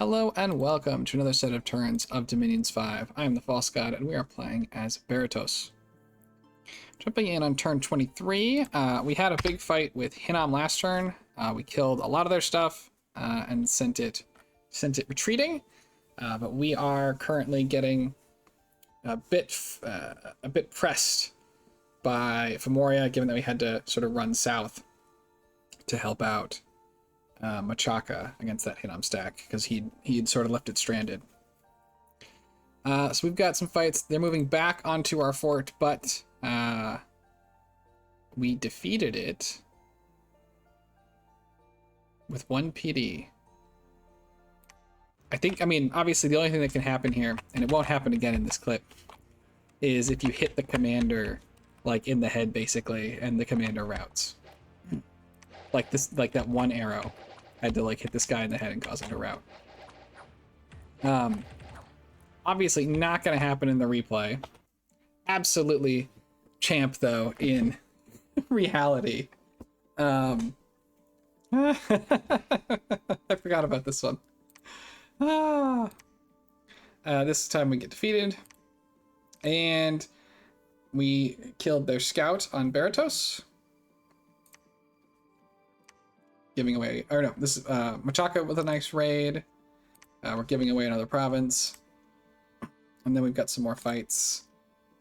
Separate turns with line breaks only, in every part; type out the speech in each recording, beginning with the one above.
Hello and welcome to another set of turns of Dominions 5. I am the False God and we are playing as Berytos. Jumping in on turn 23, we had a big fight with Hinnom last turn. We killed a lot of their stuff and sent it retreating, but we are currently getting a bit pressed by Femoria, given that we had to sort of run south to help out Machaka against that Hinnom stack because he'd sort of left it stranded. So we've got some fights. They're moving back onto our fort, but we defeated it with 1 PD. I mean, obviously the only thing that can happen here, and it won't happen again in this clip, is if you hit the commander like in the head basically, and the commander routes. Like that one arrow had to like hit this guy in the head and cause him to rout. Obviously not going to happen in the replay. Absolutely champ though in reality. I forgot about this one. This time we get defeated, and we killed their scout on Berytos. Giving away, or no, this is Machaka with a nice raid. We're giving away another province. And then we've got some more fights.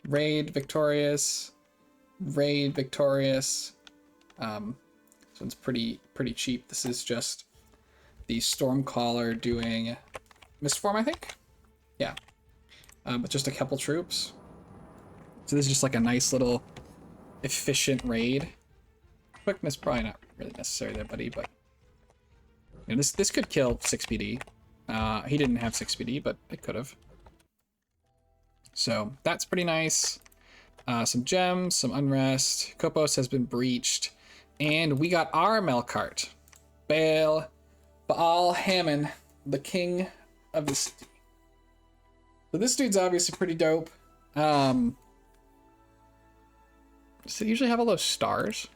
Raid victorious. Raid victorious. This one's pretty cheap. This is just the Stormcaller doing Mistform, I think? Yeah. But just a couple troops. So this is just like a nice little efficient raid. Quickness probably not really necessary there, buddy, but you know, this could kill 6 PD. He didn't have 6 PD, but it could have. So that's pretty nice. Some gems, some unrest. Kopos has been breached, and we got our Melkart, Baal Hammon, the king of the city. So this dude's obviously pretty dope. Does it usually have all those stars?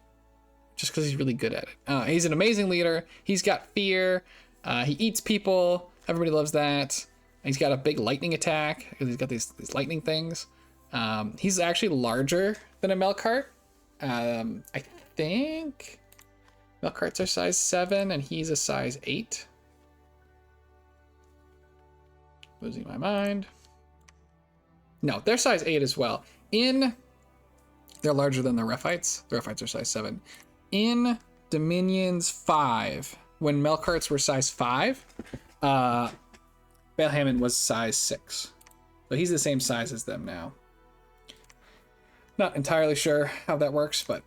Just because he's really good at it. He's an amazing leader. He's got fear. He eats people. Everybody loves that. He's got a big lightning attack because he's got these lightning things. He's actually larger than a Melkart. I think Melkarts are size 7 and he's a size 8. Losing my mind. No, they're size 8 as well. They're larger than the Rephites. The Rephites are size 7. In Dominions 5, when Melkarts were size 5, Baal Hammon was size 6. So he's the same size as them now. Not entirely sure how that works, but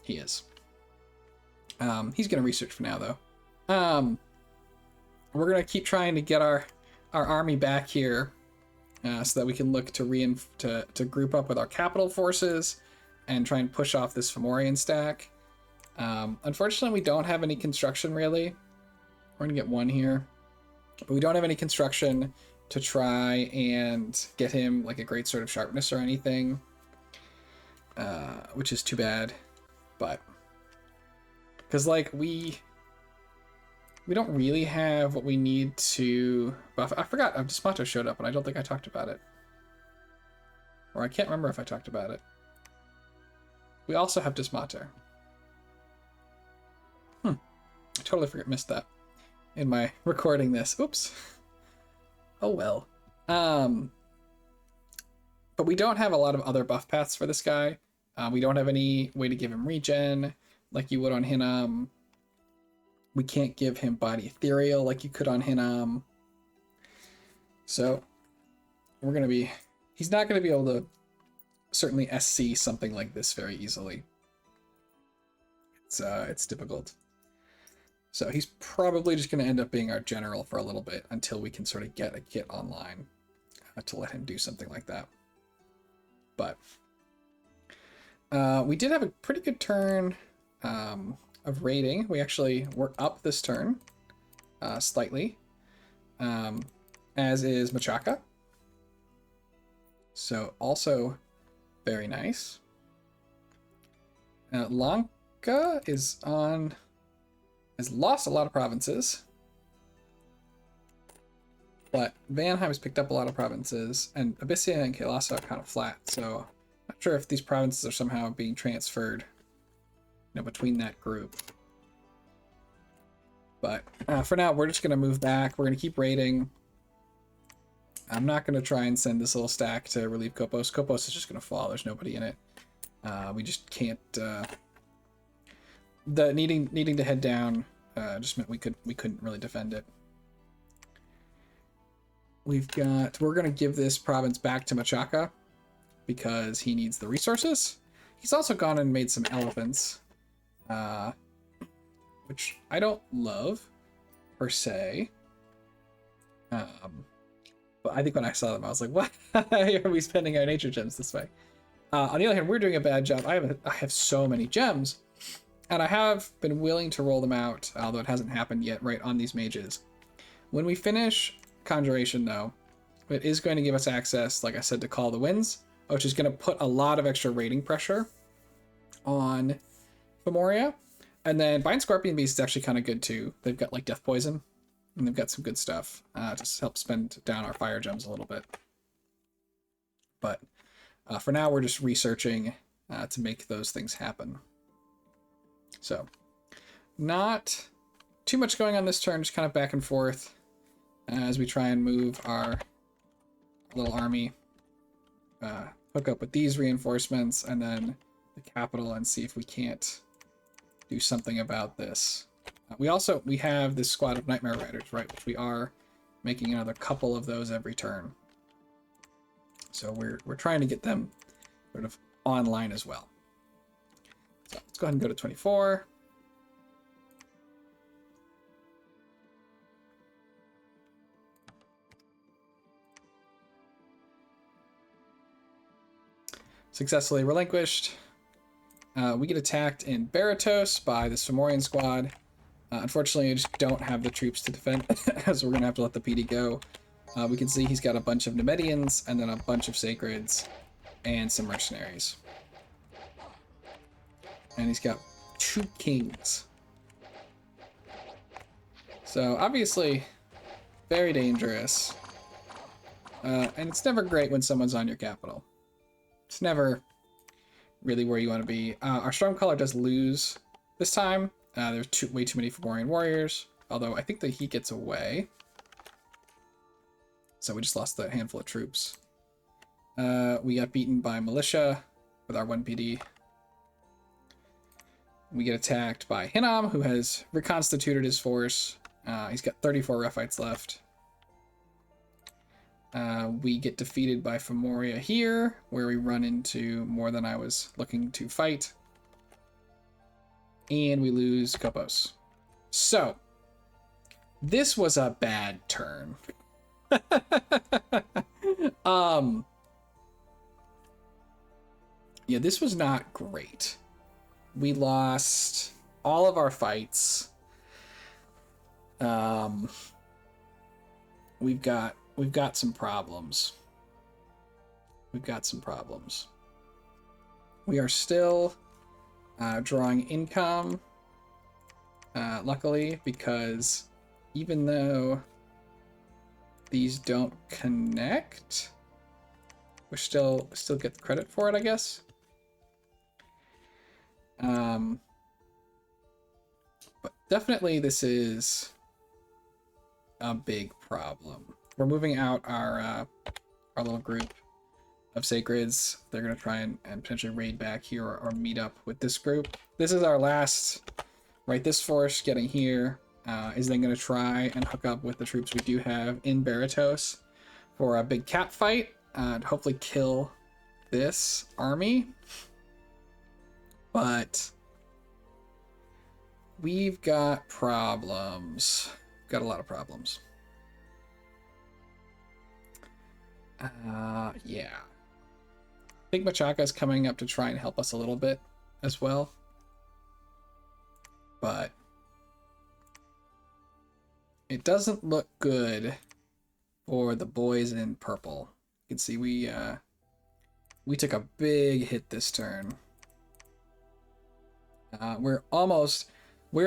he is. He's going to research for now, though. We're going to keep trying to get our army back here so that we can look to group up with our capital forces and try and push off this Fomorian stack. Unfortunately, we don't have any construction, really. We're going to get 1 here. But we don't have any construction to try and get him like a great sort of sharpness or anything, which is too bad. But because like we don't really have what we need to buff. I forgot Desmato showed up and I don't think I talked about it, or I can't remember if I talked about it. We also have Desmato. I totally missed that in my recording this. Oops. Oh well. But we don't have a lot of other buff paths for this guy. We don't have any way to give him regen like you would on Hinnom. We can't give him body ethereal like you could on Hinnom. So he's not gonna be able to certainly SC something like this very easily. It's difficult. So he's probably just going to end up being our general for a little bit until we can sort of get a kit online to let him do something like that. But we did have a pretty good turn of raiding. We actually were up this turn slightly, as is Machaka. So also very nice. Lanka has lost a lot of provinces. But Vanheim has picked up a lot of provinces, and Abyssia and Colossi are kind of flat, so not sure if these provinces are somehow being transferred, between that group. But for now, we're just going to move back. We're going to keep raiding. I'm not going to try and send this little stack to relieve Kopos. Kopos is just going to fall. There's nobody in it. We just can't... the needing to head down just meant we couldn't really defend it. We're going to give this province back to Machaka because he needs the resources. He's also gone and made some elephants, which I don't love per se. But I think when I saw them, I was like, "Why are we spending our nature gems this way?" On the other hand, we're doing a bad job. I have so many gems, and I have been willing to roll them out, although it hasn't happened yet, right on these mages. When we finish Conjuration, though, it is going to give us access, like I said, to Call the Winds, which is going to put a lot of extra rating pressure on Femoria. And then Bind Scorpion Beast is actually kind of good too. They've got like Death Poison, and they've got some good stuff to help spend down our fire gems a little bit. But for now, we're just researching to make those things happen. So, not too much going on this turn, just kind of back and forth as we try and move our little army, hook up with these reinforcements, and then the capital, and see if we can't do something about this. We have this squad of Nightmare Riders, right, which we are making another couple of those every turn. So we're trying to get them sort of online as well. So let's go ahead and go to 24. Successfully relinquished. We get attacked in Berytos by the Fomorian squad. Unfortunately, I just don't have the troops to defend, so we're going to have to let the PD go. We can see he's got a bunch of Nemedians, and then a bunch of Sacreds, and some mercenaries. And he's got 2 kings. So, obviously, very dangerous. And it's never great when someone's on your capital. It's never really where you want to be. Our Stormcaller does lose this time. There's way too many Fomorian warriors, although I think that he gets away. So we just lost a handful of troops. We got beaten by militia with our 1 PD. We get attacked by Hinnom, who has reconstituted his force. He's got 34 Rephites left. We get defeated by Femoria here, where we run into more than I was looking to fight. And we lose Kopos. So, this was a bad turn. Yeah, this was not great. We lost all of our fights. We've got some problems. We are still drawing income, luckily, because even though these don't connect, we still get the credit for it, I guess. But definitely this is a big problem. We're moving out our little group of Sacreds. They're going to try and potentially raid back here or meet up with this group. This is our last, right? This force getting here is then going to try and hook up with the troops we do have in Berytos for a big cap fight to hopefully kill this army. But we've got problems. Got a lot of problems. Yeah. I think Machaka is coming up to try and help us a little bit as well. But it doesn't look good for the boys in purple. You can see we took a big hit this turn. We're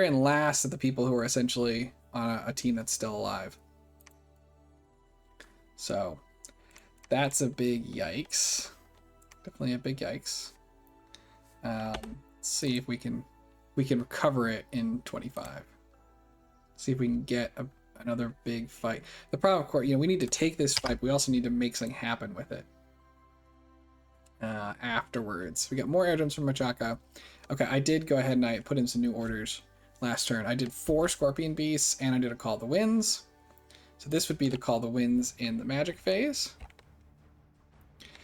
in last of the people who are essentially on a team that's still alive. So that's a big yikes. Definitely a big yikes. Let's see if we can recover it in 25. See if we can get another big fight. The problem, of course, we need to take this fight, but we also need to make something happen with it. Afterwards, we got more air from Machaka. Okay, I did go ahead and I put in some new orders last turn. I did 4 Scorpion Beasts and I did a Call the Winds. So this would be the Call the Winds in the Magic phase.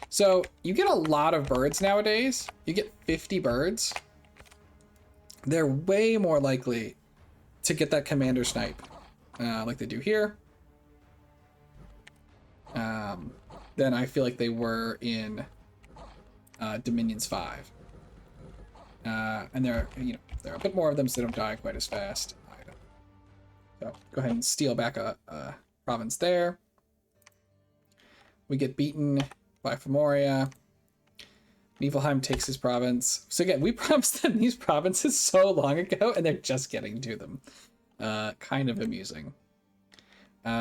So you get a lot of birds nowadays. You get 50 birds. They're way more likely to get that Commander Snipe, like they do here, than I feel like they were in Dominions 5. And there are a bit more of them, so they don't die quite as fast either. So go ahead and steal back a province there. We get beaten by Femoria. Niflheim takes his province. So again, we promised them these provinces so long ago, and they're just getting to them. Kind of amusing.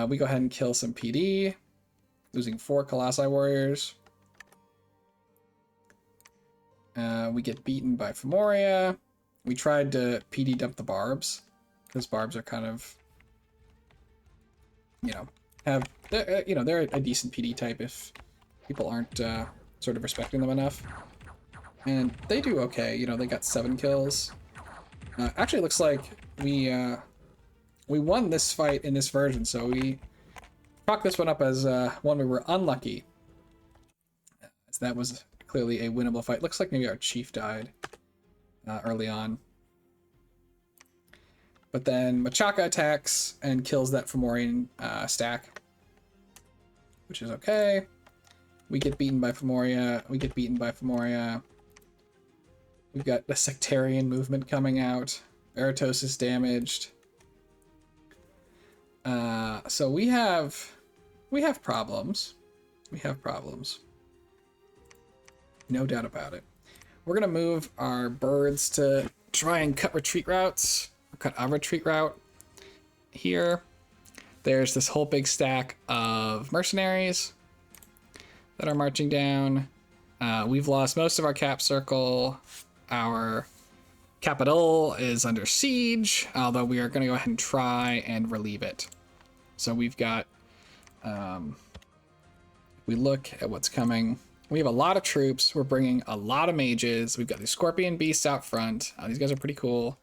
We go ahead and kill some PD, losing 4 Colossi warriors. We get beaten by Femoria. We tried to PD dump the barbs, because barbs are kind of, they're a decent PD type if people aren't sort of respecting them enough. And they do okay. They got 7 kills. Actually, it looks like we won this fight in this version, so we chalk this one up as one we were unlucky, as that was clearly a winnable fight. Looks like maybe our chief died early on. But then Machaka attacks and kills that Fomorian stack, which is okay. We get beaten by Femoria. We've got the sectarian movement coming out. Berytos is damaged. So we have problems. No doubt about it. We're gonna move our birds to try and cut retreat routes. Or cut a retreat route here. There's this whole big stack of mercenaries that are marching down. We've lost most of our cap circle. Our capital is under siege, although we are going to go ahead and try and relieve it. So we've got, we look at what's coming. We have a lot of troops. We're bringing a lot of mages. We've got these Scorpion Beasts out front. These guys are pretty cool.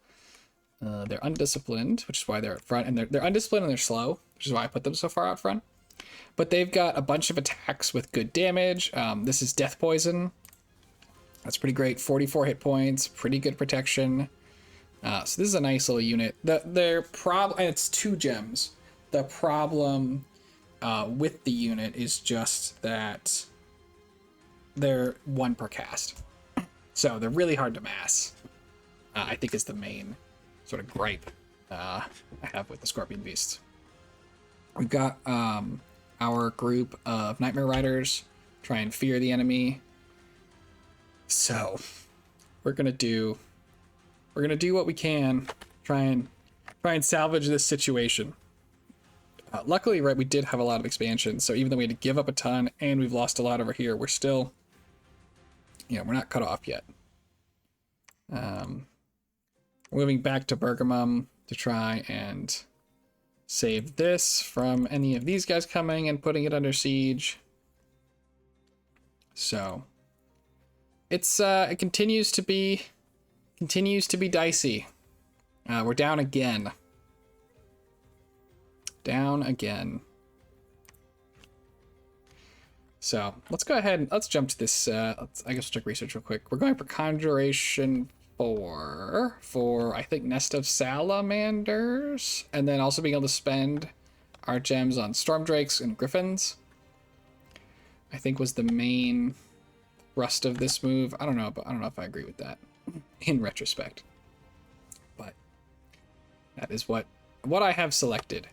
They're undisciplined, which is why they're up front. And they're undisciplined and they're slow, which is why I put them so far out front. But they've got a bunch of attacks with good damage. This is Death Poison. That's pretty great. 44 hit points, pretty good protection. So this is a nice little unit. Their problem, and it's 2 gems. The problem with the unit is just that they're 1 per cast. So they're really hard to mass. I think is the main sort of gripe I have with the Scorpion Beasts. We've got our group of Nightmare Riders try and fear the enemy. So we're gonna do what we can, try and salvage this situation. Luckily, right, we did have a lot of expansion, so even though we had to give up a ton and we've lost a lot over here, we're still, we're not cut off yet. Moving back to Bergamum to try and save this from any of these guys coming and putting it under siege. So it's it continues to be dicey. We're down again. So let's go ahead and let's jump to this. I guess we'll check research real quick. We're going for Conjuration 4 for I think Nest of Salamanders, and then also being able to spend our gems on Storm Drakes and Griffins, I think was the main thrust of this move. I don't know if I agree with that in retrospect, but that is what I have selected.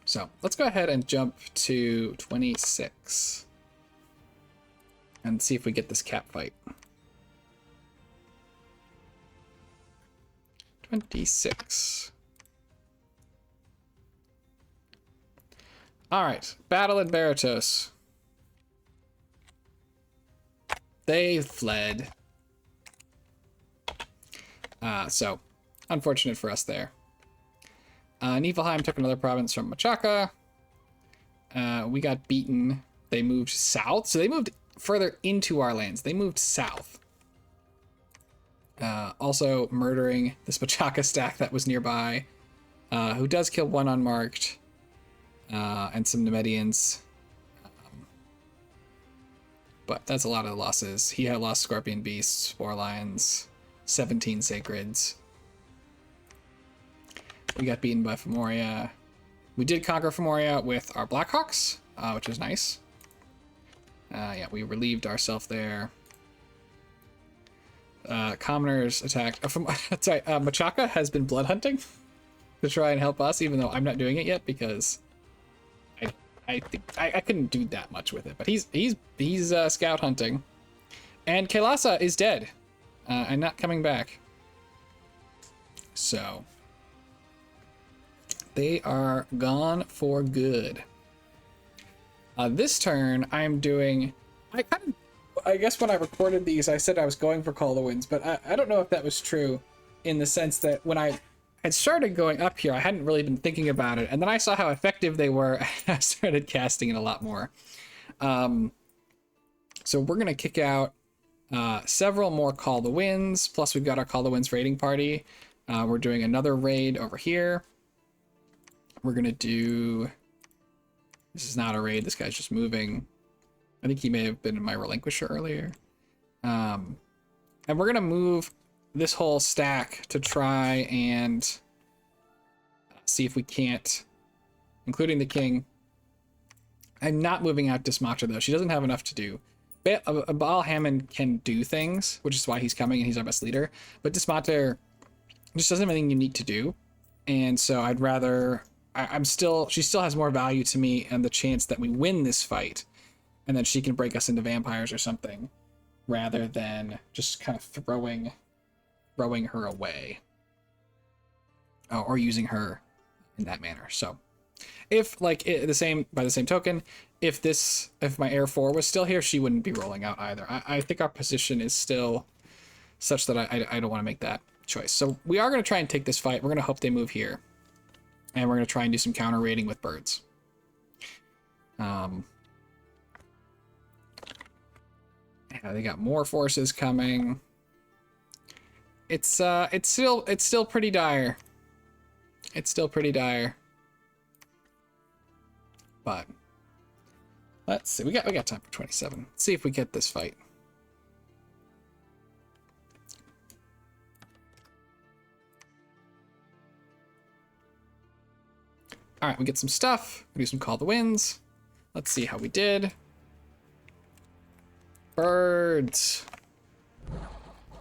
So let's go ahead and jump to 26 and see if we get this cap fight. 26. All right, battle in Berytos. They fled. So, unfortunate for us there. Niflheim took another province from Machaca. We got beaten. They moved south. So they moved further into our lands. They moved south. Also murdering this Machaca stack that was nearby, who does kill one unmarked, and some Nemedians. But that's a lot of the losses. He had lost Scorpion Beasts, 4 Lions, 17 Sacreds. We got beaten by Femoria. We did conquer Femoria with our Blackhawks, which is nice. Yeah, we relieved ourselves there. Commoners attacked. Sorry, Machaca has been blood hunting to try and help us, even though I'm not doing it yet because I think I couldn't do that much with it. But he's scout hunting, and Colossi is dead and not coming back. So they are gone for good. This turn, I'm doing. I guess when I recorded these, I said I was going for Call of the Winds, but I don't know if that was true in the sense that when I had started going up here, I hadn't really been thinking about it. And then I saw how effective they were. I started casting it a lot more. So we're going to kick out several more Call of the Winds. Plus we've got our Call of the Winds raiding party. We're doing another raid over here. We're going to do... This is not a raid. This guy's just moving. I think he may have been in my relinquisher earlier. And we're going to move this whole stack to try and see if we can't, including the king. I'm not moving out Dismatra, though. She doesn't have enough to do. Baal Hammond can do things, which is why he's coming and he's our best leader. But Dismatra just doesn't have anything unique to do. And so I'd rather... she still has more value to me and the chance that we win this fight. And then she can break us into vampires or something, rather than just kind of throwing her away, or using her in that manner. So, if by the same token, if my Air 4 was still here, she wouldn't be rolling out either. I think our position is still such that I don't want to make that choice. So we are going to try and take this fight. We're going to hope they move here, and we're going to try and do some counter raiding with birds. Yeah, they got more forces coming. It's still pretty dire. It's still pretty dire. But let's see. We got time for 27. Let's see if we get this fight. All right, we get some stuff. We do some Call the Winds. Let's see how we did. Birds.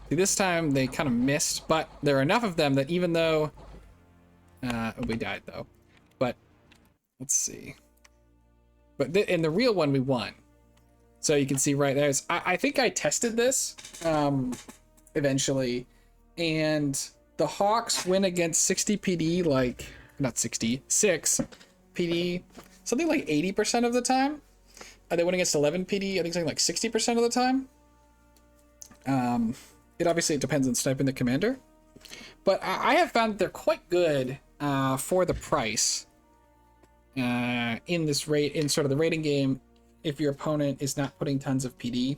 See, this time they kind of missed, but there are enough of them that even though we died though. But let's see. But in the real one we won. So you can see right there. I think I tested this eventually, and the Hawks win against 60 PD, like not 60, 6 PD, something like 80% of the time. They win against 11 PD, I think something like 60% of the time. It obviously depends on sniping the commander. But I have found that they're quite good for the price in this rate, in sort of the rating game, if your opponent is not putting tons of PD.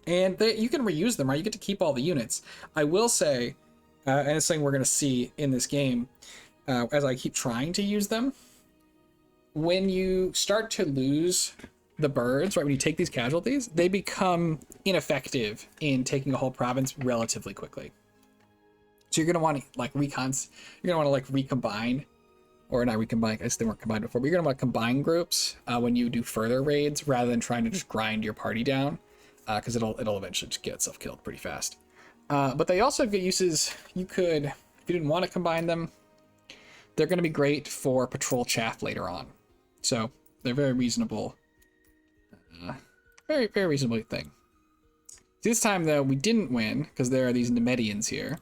And you can reuse them, right? You get to keep all the units. I will say, and it's something we're going to see in this game, as I keep trying to use them, when you start to lose the birds, right, when you take these casualties, they become ineffective in taking a whole province relatively quickly. So you're going to want to like recons, you're going to want to like recombine, or not recombine, I guess they weren't combined before, but you're going to want to combine groups when you do further raids rather than trying to just grind your party down, because it'll eventually just get itself killed pretty fast. But they also get uses. You could, if you didn't want to combine them, they're going to be great for patrol chaff later on. So they're very reasonable, very reasonable thing. This time though, we didn't win because there are these Nemedians here.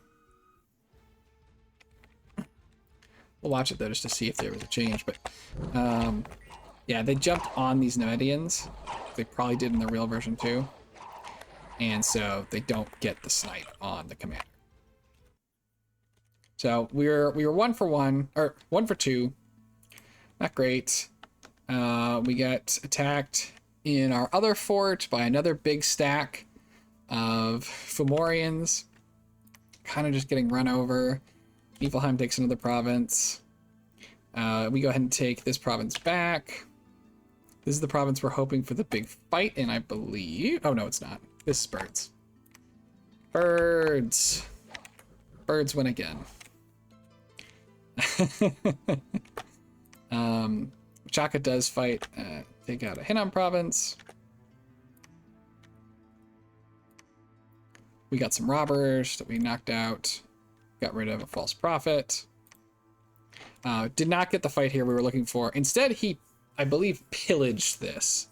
We'll watch it though just to see if there was a change. But yeah, they jumped on these Nemedians. They probably did in the real version too. And so they don't get the snipe on the commander. So we were 1 for 1, or 1 for 2. Not great. We got attacked in our other fort by another big stack of Fomorians. Kind of just getting run over. Niflheim takes another province. We go ahead and take this province back. This is the province we're hoping for the big fight in, I believe. Oh, no, it's not. This is birds. Birds. Birds win again. Chaka does fight, take out a Hinnom province. We got some robbers that we knocked out. Got rid of a false prophet. Did not get the fight here we were looking for. Instead, he, I believe, pillaged this.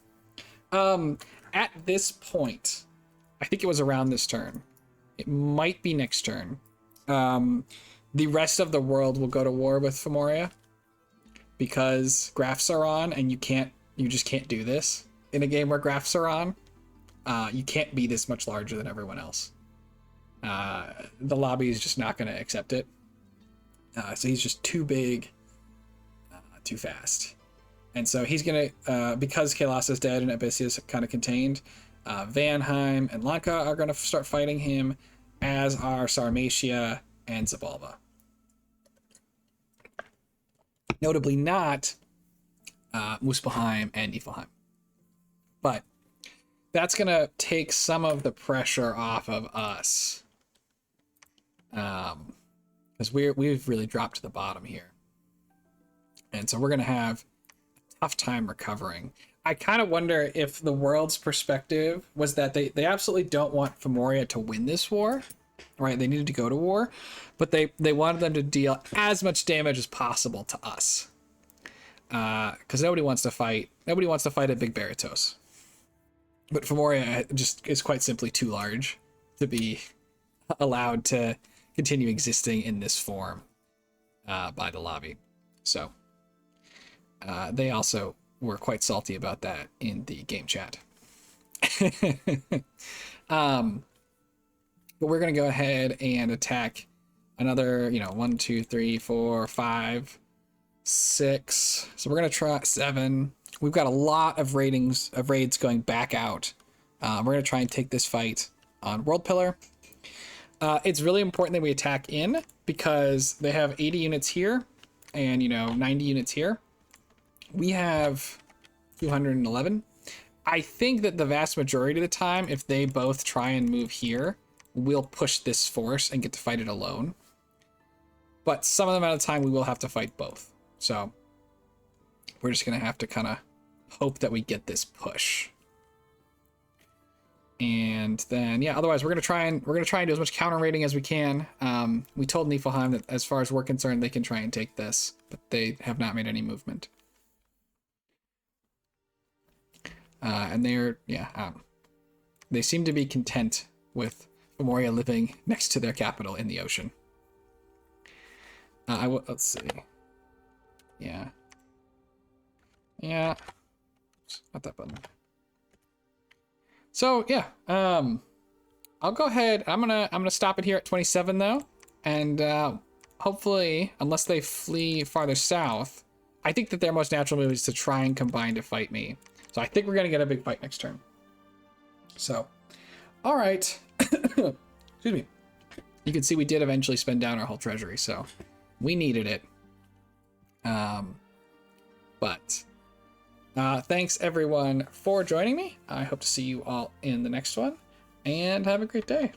At this point, I think it was around this turn. It might be next turn. The rest of the world will go to war with Fomoria because graphs are on, and you just can't do this in a game where graphs are on. You can't be this much larger than everyone else. The lobby is just not going to accept it. So he's just too big, too fast. And so he's going to, because Colossi is dead and Abyssea is kind of contained, Vanheim and Lanka are going to start fighting him, as are Sarmatia and Zabalba. Notably not Muspelheim and Niflheim. But that's going to take some of the pressure off of us. Because we've really dropped to the bottom here. And so we're going to have a tough time recovering. I kind of wonder if the world's perspective was that they absolutely don't want Fomoria to win this war. Right? They needed to go to war. But they wanted them to deal as much damage as possible to us. Because nobody wants to fight a big Berytos. But Fomoria just is quite simply too large to be allowed to continue existing in this form by the lobby. So they also were quite salty about that in the game chat. But we're going to go ahead and attack another, 1, 2, 3, 4, 5, 6. So we're going to try 7. We've got a lot of raids going back out. We're going to try and take this fight on World Pillar. It's really important that we attack in because they have 80 units here and, 90 units here. We have 211. I think that the vast majority of the time, if they both try and move here, we'll push this force and get to fight it alone. But some of the amount of time we will have to fight both. So we're just going to have to kind of hope that we get this push. And then, yeah, otherwise we're going to try and do as much counter raiding as we can. We told Niflheim that as far as we're concerned, they can try and take this, but they have not made any movement. And they seem to be content with Fomoria living next to their capital in the ocean. Let's see. Yeah. Not that button. So yeah, I'll go ahead. I'm gonna stop it here at 27 though, and hopefully, unless they flee farther south, I think that their most natural move is to try and combine to fight me. So I think we're gonna get a big fight next turn. So, all right. Excuse me. You can see we did eventually spend down our whole treasury, so we needed it. But thanks everyone for joining me. I hope to see you all in the next one, and have a great day.